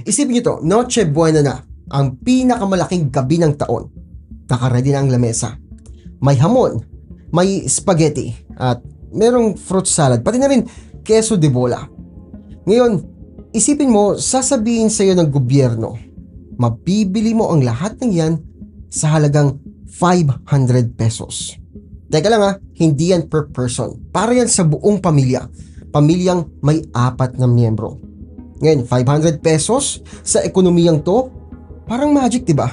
Isipin nyo to, Noche Buena na, ang pinakamalaking gabi ng taon. Nakaready na ang lamesa. May hamon, may spaghetti, at merong fruit salad, pati na rin queso de bola. Ngayon, isipin mo, sasabihin sa iyo ng gobyerno, mabibili mo ang lahat ng yan sa halagang 500 pesos. Teka lang hindi yan per person. Para yan sa buong pamilya. Pamilyang may 4 na miyembro. Ngayon, 500 pesos sa ekonomiyang to, parang magic, diba?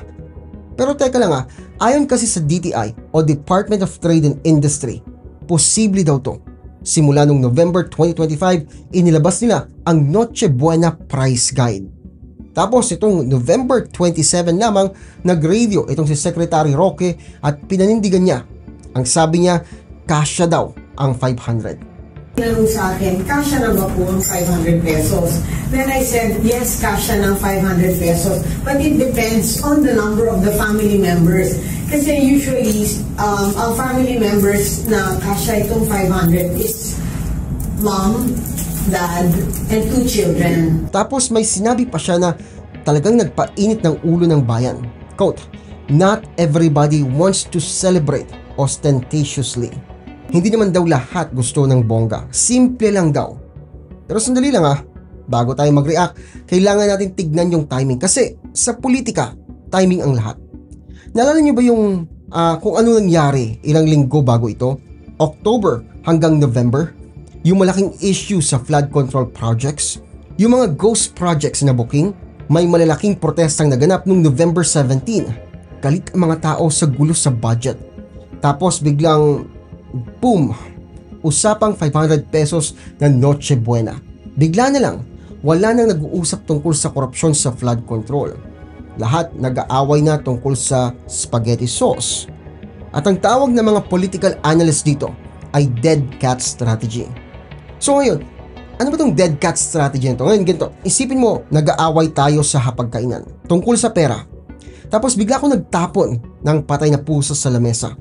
Pero teka lang ayon kasi sa DTI o Department of Trade and Industry, posible daw to. Simula nung November 2025, inilabas nila ang Noche Buena Price Guide. Tapos itong November 27 lamang, nag-radio itong si Secretary Roque at pinanindigan niya. Ang sabi niya, kasya daw ang 500. Tinanong sa akin, kasya na ba po ang 500 pesos? Then I said, yes, kasya ng 500 pesos. But it depends on the number of the family members. Kasi usually, ang family members na kasya itong 500 is mom, dad, and 2 children. Tapos may sinabi pa siya na talagang nagpainit ng ulo ng bayan. Quote, "Not everybody wants to celebrate ostentatiously." Hindi naman daw lahat gusto ng bongga. Simple lang daw. Pero sandali lang bago tayo mag-react, kailangan natin tignan yung timing. Kasi sa politika, timing ang lahat. Naalala niyo ba yung kung ano nangyari ilang linggo bago ito? October hanggang November? Yung malaking issue sa flood control projects? Yung mga ghost projects na booking? May malalaking protestang naganap noong November 17. Galit ang mga tao sa gulo sa budget. Tapos biglang boom! Usapang 500 pesos na Noche Buena. Bigla na lang, wala nang nag-uusap tungkol sa korupsyon sa flood control. Lahat nag-aaway na tungkol sa spaghetti sauce. At ang tawag ng mga political analysts dito ay dead cat strategy. So ngayon, ano ba tong dead cat strategy nito? Ngayon ganito, isipin mo, nag-aaway tayo sa hapagkainan tungkol sa pera. Tapos bigla ko nagtapon ng patay na pusa sa lamesa.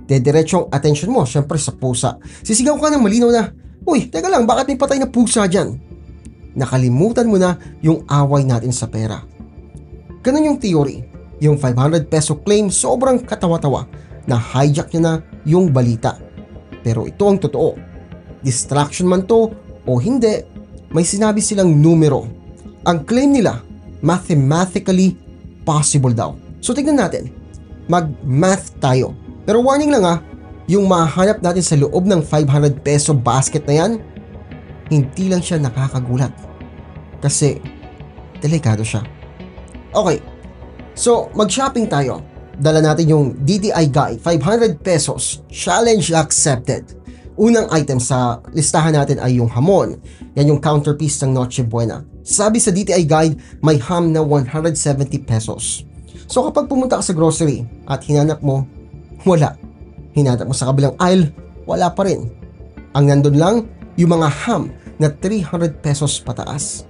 Dediretso ang attention mo, syempre sa pusa. Sisigaw ka ng malinaw na, uy, teka lang, bakit may patay na pusa dyan? Nakalimutan mo na yung away natin sa pera. Ganun yung theory. Yung 500 peso claim sobrang katawa-tawa na hijack niya na yung balita. Pero ito ang totoo. Distraction man to o hindi, may sinabi silang numero. Ang claim nila, mathematically possible daw. So tignan natin. Mag-math tayo. Pero warning lang yung mahanap natin sa loob ng 500 peso basket na yan, hindi lang siya nakakagulat. Kasi, delikado siya. Okay, so mag-shopping tayo. Dala natin yung DTI Guide, 500 pesos, challenge accepted. Unang item sa listahan natin ay yung hamon. Yan yung counterpiece ng Noche Buena. Sabi sa DTI Guide, may ham na 170 pesos. So kapag pumunta ka sa grocery at hinanap mo, wala. Hinanap mo sa kabilang aisle, wala pa rin. Ang nandun lang, yung mga ham na 300 pesos pataas.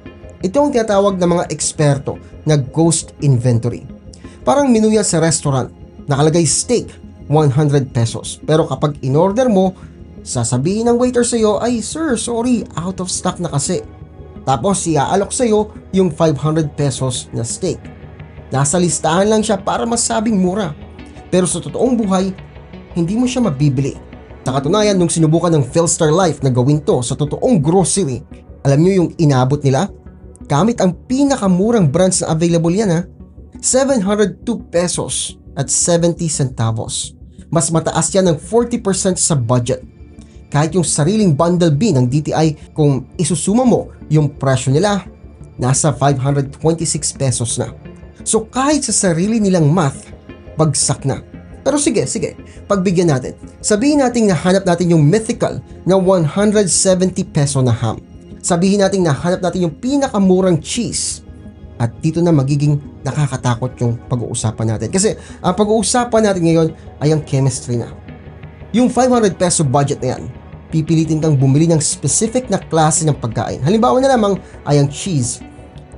Ito ang tinatawag ng mga eksperto na ghost inventory. Parang menu yan sa restaurant, nakalagay steak, 100 pesos. Pero kapag in-order mo, sasabihin ng waiter sa'yo, ay sir, sorry, out of stock na kasi. Tapos iaalok sa'yo yung 500 pesos na steak. Nasa listahan lang siya para masabing mura. Pero sa totoong buhay, hindi mo siya mabibili. Sa katunayan, nung sinubukan ng Philstar Life na gawin to sa totoong grocery, alam nyo yung inabot nila? Gamit ang pinakamurang brands na available yan 702 pesos at 70 centavos. Mas mataas yan ng 40% sa budget. Kahit yung sariling bundle B ng DTI, kung isusuma mo yung presyo nila, nasa 526 pesos na. So kahit sa sarili nilang math, bagsak na. Pero sige, pagbigyan natin. Sabihin natin nahanap natin yung mythical na 170 peso na ham. Sabihin natin nahanap natin yung pinakamurang cheese. At dito na magiging nakakatakot yung pag-uusapan natin. Kasi ang pag-uusapan natin ngayon ay ang chemistry na. Yung 500 peso budget na yan, pipilitin kang bumili ng specific na klase ng pagkain. Halimbawa na lamang ay ang cheese.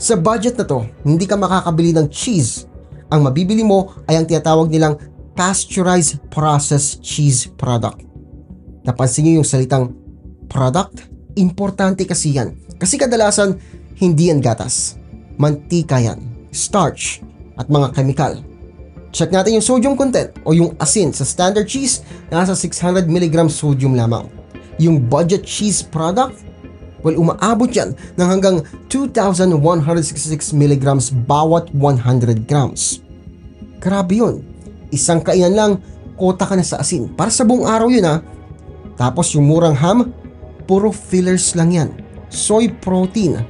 Sa budget na to, hindi ka makakabili ng cheese. Ang mabibili mo ay ang tinatawag nilang pasteurized processed cheese product. Napansin niyo yung salitang product? Importante kasi yan. Kasi kadalasan, hindi yan gatas. mantika yan, starch, at mga chemical. Check natin yung sodium content o yung asin sa standard cheese, nasa 600 mg sodium lamang. Yung budget cheese product, well, umaabot yan ng hanggang 2,166 mg bawat 100 grams. Grabe yun. Isang kainan lang, kota ka na sa asin. Para sa buong araw yun ha. Tapos yung murang ham, puro fillers lang yan. Soy protein,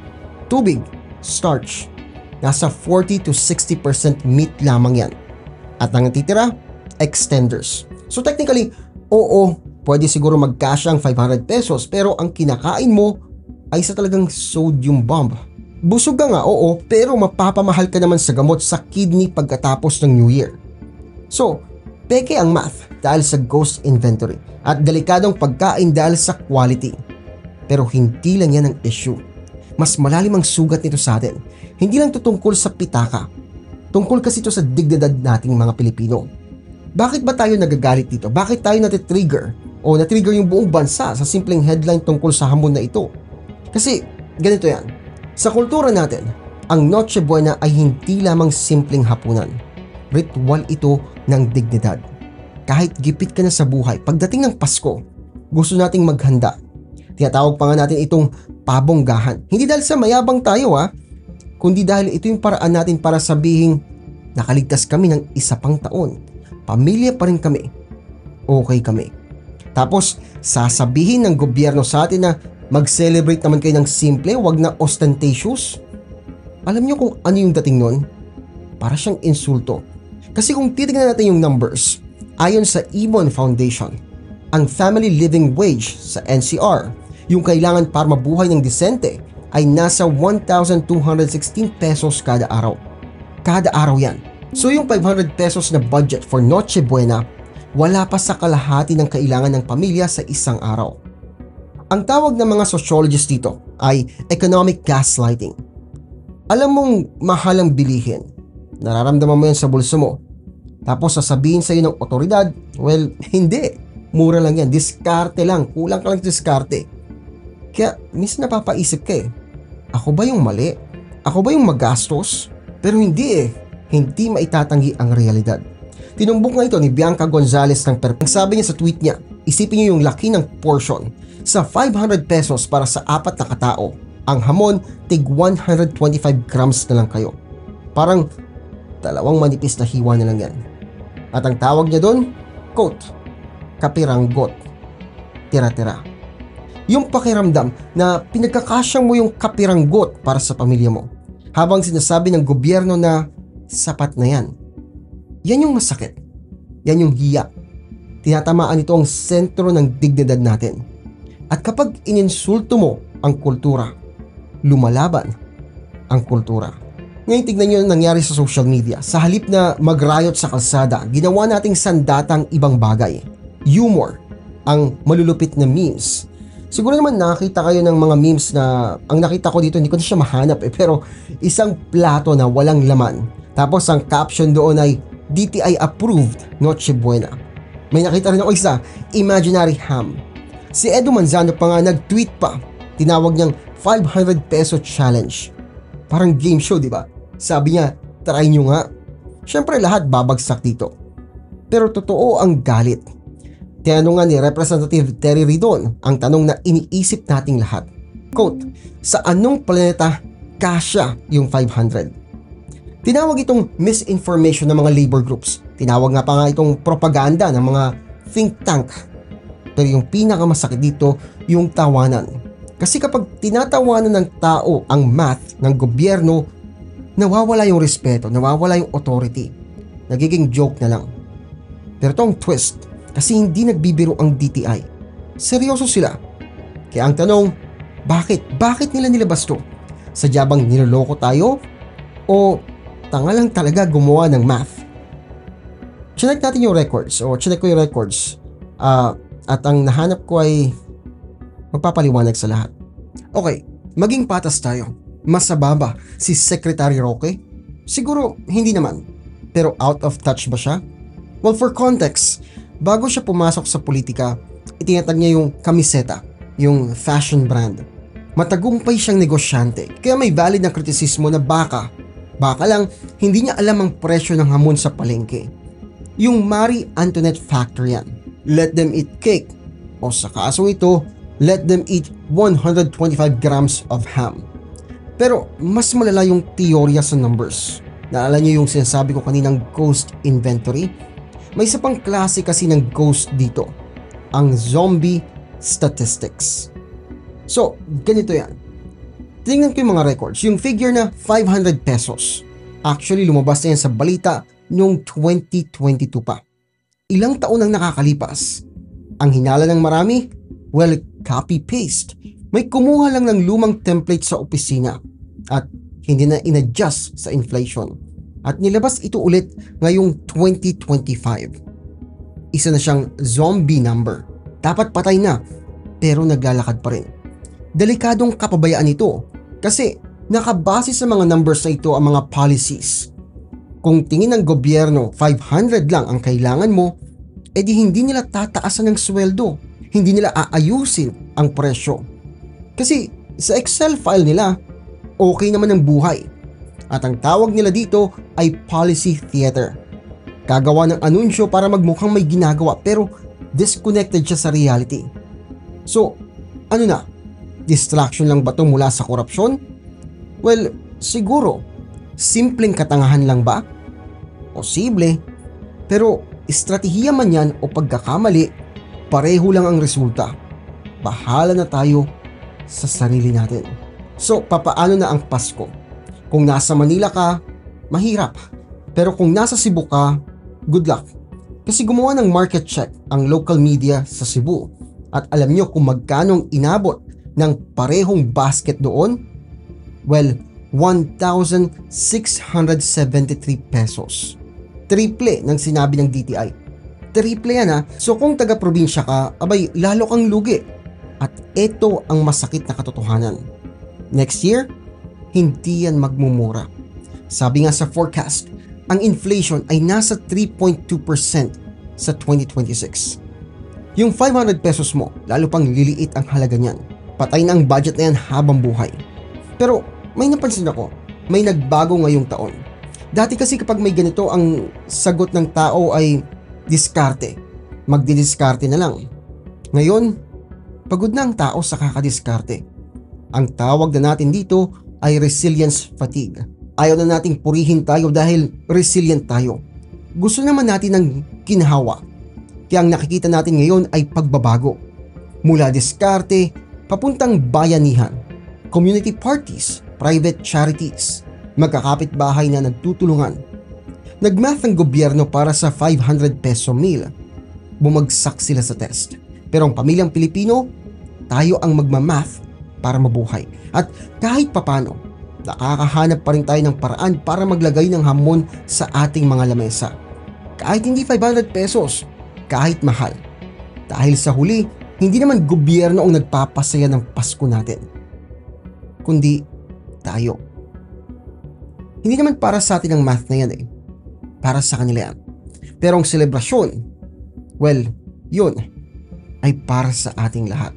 tubig, starch. Nasa 40 to 60% meat lamang yan. At ang natitira, extenders. So technically, oo, pwede siguro magkasya ang 500 pesos pero ang kinakain mo ay sa talagang sodium bomb. Busog ka nga, oo, pero mapapamahal ka naman sa gamot sa kidney pagkatapos ng New Year. So, peke ang math dahil sa ghost inventory at delikadong pagkain dahil sa quality. Pero hindi lang yan ang issue. Mas malalim ang sugat nito sa atin. Hindi lang ito tungkol sa pitaka. Tungkol kasi ito sa dignidad nating mga Pilipino. Bakit ba tayo nagagalit dito? Bakit tayo natitrigger o natrigger yung buong bansa sa simpleng headline tungkol sa hamon na ito? Kasi ganito yan. Sa kultura natin, ang Noche Buena ay hindi lamang simpleng hapunan. Ritual ito ng dignidad. Kahit gipit ka na sa buhay, pagdating ng Pasko, gusto nating maghanda. Tinatawag pa nga natin itong pabonggahan. Hindi dahil sa mayabang tayo kundi dahil ito yung paraan natin para sabihing nakaligtas kami ng isa pang taon. Pamilya pa rin kami. Okay kami. Tapos sasabihin ng gobyerno sa atin na mag-celebrate naman kayo ng simple, wag na ostentatious. Alam niyo kung ano yung dating nun? Para siyang insulto. Kasi kung titignan natin yung numbers, ayon sa Ibon Foundation, ang family living wage sa NCR, yung kailangan para mabuhay ng disente, ay nasa 1,216 pesos kada araw. Kada araw yan. So yung 500 pesos na budget for Noche Buena, wala pa sa kalahati ng kailangan ng pamilya sa isang araw. Ang tawag ng mga sociologists dito ay economic gaslighting. Alam mong mahal ang bilihin, nararamdaman mo yan sa bulso mo, tapos sasabihin sa iyo ng otoridad, well, hindi, mura lang yan, diskarte lang, kulang ka lang diskarte. Kaya minsan napapaisip ka ako ba yung mali? Ako ba yung magastos? Pero hindi hindi maitatanggi ang realidad. Tinumbok nga ito ni Bianca Gonzalez ng Perpeng. Sabi niya sa tweet niya, isipin niyo yung laki ng portion. Sa 500 pesos para sa 4 na katao, ang hamon tig 125 grams na lang kayo. Parang 2 manipis na hiwa na lang yan. At ang tawag niya doon, quote, kapiranggot, tira-tira. Yung pakiramdam na pinagkakasyang mo yung kapiranggot para sa pamilya mo, habang sinasabi ng gobyerno na sapat na yan. Yan yung masakit. Yan yung hiya. Tinatamaan ito ang sentro ng dignidad natin. At kapag ininsulto mo ang kultura, lumalaban ang kultura. Ngayon tignan nyo ang nangyari sa social media. Sa halip na mag-riot sa kalsada, ginawa nating sandatang ibang bagay. Humor, ang malulupit na memes. Siguro naman nakita kayo ng mga memes na ang nakita ko dito, hindi ko na siya mahanap pero isang plato na walang laman. Tapos ang caption doon ay DTI approved Noche Buena. May nakita rin ako isa, imaginary ham. Si Edo Manzano pa nga nag-tweet pa, tinawag niyang 500 peso challenge. Parang game show, di ba? Sabi niya, try nyo nga. Siyempre lahat babagsak dito. Pero totoo ang galit. Tinanong nga ni Representative Terry Ridon ang tanong na iniisip nating lahat. Quote, sa anong planeta kasya yung 500? Tinawag itong misinformation ng mga labor groups. Tinawag nga pa nga itong propaganda ng mga think tank. Pero yung pinakamasakit dito, yung tawanan. Kasi kapag tinatawanan ng tao ang math ng gobyerno, nawawala yung respeto, nawawala yung authority. Nagiging joke na lang. Pero itong twist, kasi hindi nagbibiro ang DTI. Seryoso sila. Kaya ang tanong, bakit? Bakit nila nilabas to? Sadya bang niloloko tayo? O tanga lang talaga gumawa ng math? Chinek natin yung records, o chinek ko yung records. At ang nahanap ko ay magpapaliwanag sa lahat. Okay, maging patas tayo. Masababa si Secretary Roque? Siguro hindi naman. Pero out of touch ba siya? Well, for context, bago siya pumasok sa politika, itinatag niya yung kamiseta, yung fashion brand. Matagumpay siyang negosyante, kaya may valid na kritisismo na baka lang hindi niya alam ang presyo ng hamon sa palengke. Yung Marie Antoinette factor yan. Let them eat cake. O sa kasong ito, let them eat 125 grams of ham. Pero mas malala yung teorya sa numbers. Naalala niyo yung sinasabi ko kaninang ghost inventory? May isa pang klase kasi ng ghost dito, ang zombie statistics. So, ganito yan. Tingnan ko yung mga records. Yung figure na 500 pesos. Actually, lumabas na yan sa balita noong 2022 pa. Ilang taon ang nakakalipas. Ang hinala ng marami? Well, copy-paste. May kumuha lang ng lumang template sa opisina at hindi na in-adjust sa inflation. At nilabas ito ulit ngayong 2025. Isa na siyang zombie number. Dapat patay na, pero naglalakad pa rin. Delikadong kapabayaan ito kasi nakabase sa mga numbers na ito ang mga policies. Kung tingin ng gobyerno 500 lang ang kailangan mo, edi hindi nila tataasan ng sweldo, hindi nila aayusin ang presyo. Kasi sa Excel file nila, okay naman ang buhay. At ang tawag nila dito ay policy theater. Gagawa ng anunsyo para magmukhang may ginagawa pero disconnected siya sa reality. So, ano na? Distraction lang ba ito mula sa korupsyon? Well, siguro. Simpleng katangahan lang ba? Posible. Pero estratehiya man yan o pagkakamali, pareho lang ang resulta. Bahala na tayo sa sarili natin. So, papaano na ang Pasko? Kung nasa Manila ka, mahirap. Pero kung nasa Cebu ka, good luck. Kasi gumawa ng market check ang local media sa Cebu. At alam nyo kung magkanong inabot ng parehong basket doon? Well, 1,673 pesos. Triple ng sinabi ng DTI. Triple yan ha. So kung taga-probinsya ka, abay lalo kang lugi. At ito ang masakit na katotohanan. Next year, hindi yan magmumura. Sabi nga sa forecast, ang inflation ay nasa 3.2% sa 2026. Yung 500 pesos mo, lalo pang liliit ang halaga niyan. Patay na ang budget na yan habang buhay. Pero may napansin ako, may nagbago ngayong taon. Dati kasi kapag may ganito, ang sagot ng tao ay diskarte. Magdidiskarte na lang. Ngayon, pagod na ang tao sa kakadiskarte. Ang tawag na natin dito ay resilience fatigue. Ayaw na nating purihin tayo dahil resilient tayo. Gusto naman natin ng ginhawa. Kaya ang nakikita natin ngayon ay pagbabago. Mula diskarte, papuntang bayanihan, community parties, private charities, magkakapit-bahay na nagtutulungan. Nagmath ang gobyerno para sa 500 peso meal. Bumagsak sila sa test. Pero ang pamilyang Pilipino, tayo ang magmamath para mabuhay. At kahit papano, nakakahanap pa rin tayo ng paraan para maglagay ng hamon sa ating mga lamesa. Kahit hindi 500 pesos, kahit mahal. Dahil sa huli, hindi naman gobyerno ang nagpapasaya ng Pasko natin, kundi tayo. Hindi naman para sa atin ang math na yan eh. Para sa kanila yan. Pero ang selebrasyon, well, yun ay para sa ating lahat.